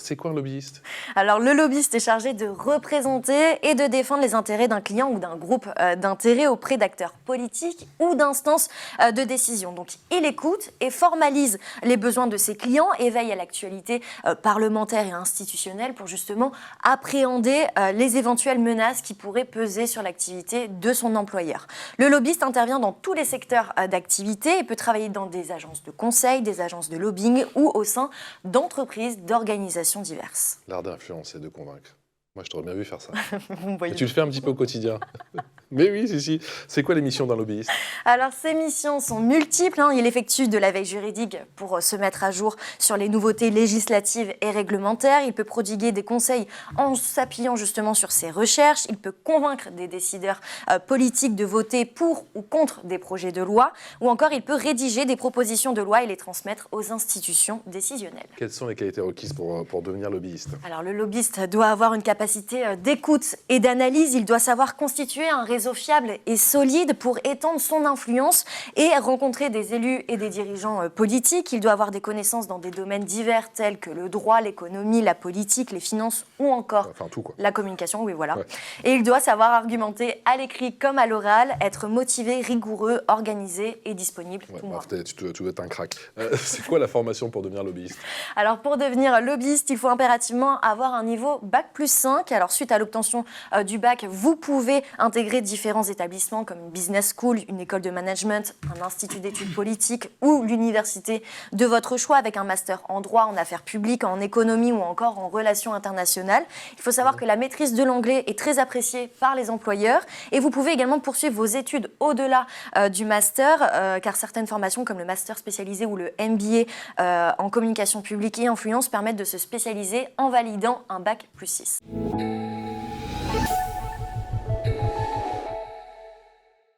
C'est quoi un lobbyiste? Alors, le lobbyiste est chargé de représenter et de défendre les intérêts d'un client ou d'un groupe d'intérêts auprès d'acteurs politiques ou d'instances de décision. Donc, il écoute et formalise les besoins de ses clients et veille à l'actualité parlementaire et institutionnelle pour justement appréhender les éventuelles menaces qui pourraient peser sur l'activité de son employeur. Le lobbyiste intervient dans tous les secteurs d'activité et peut travailler dans des agences de conseil, des agences de lobbying ou au sein d'entreprises, d'organisations diverses. L'art d'influencer, de convaincre. Moi, je t'aurais bien vu faire ça. Vous voyez. Et tu le fais un petit peu au quotidien. Mais oui, si. C'est quoi les missions d'un lobbyiste? Alors, ces missions sont multiples. Il effectue de la veille juridique pour se mettre à jour sur les nouveautés législatives et réglementaires. Il peut prodiguer des conseils en s'appuyant justement sur ses recherches. Il peut convaincre des décideurs politiques de voter pour ou contre des projets de loi. Ou encore, il peut rédiger des propositions de loi et les transmettre aux institutions décisionnelles. Quelles sont les qualités requises pour devenir lobbyiste? Alors, le lobbyiste doit avoir une capacité d'écoute et d'analyse. Il doit savoir constituer un réseau fiable et solide pour étendre son influence et rencontrer des élus et des dirigeants politiques. Il doit avoir des connaissances dans des domaines divers tels que le droit, l'économie, la politique, les finances ou encore tout, quoi. La communication. Oui, voilà. Ouais. Et il doit savoir argumenter à l'écrit comme à l'oral, être motivé, rigoureux, organisé et disponible. Ouais, tout moi. tu dois être un crack. C'est quoi la formation pour devenir lobbyiste? Alors, pour devenir lobbyiste, il faut impérativement avoir un niveau Bac+5. Alors, suite à l'obtention du bac, vous pouvez intégrer différents établissements comme une business school, une école de management, un institut d'études politiques ou l'université de votre choix avec un master en droit, en affaires publiques, en économie ou encore en relations internationales. Il faut savoir que la maîtrise de l'anglais est très appréciée par les employeurs et vous pouvez également poursuivre vos études au-delà du master car certaines formations comme le master spécialisé ou le MBA en communication publique et influence permettent de se spécialiser en validant un bac+6.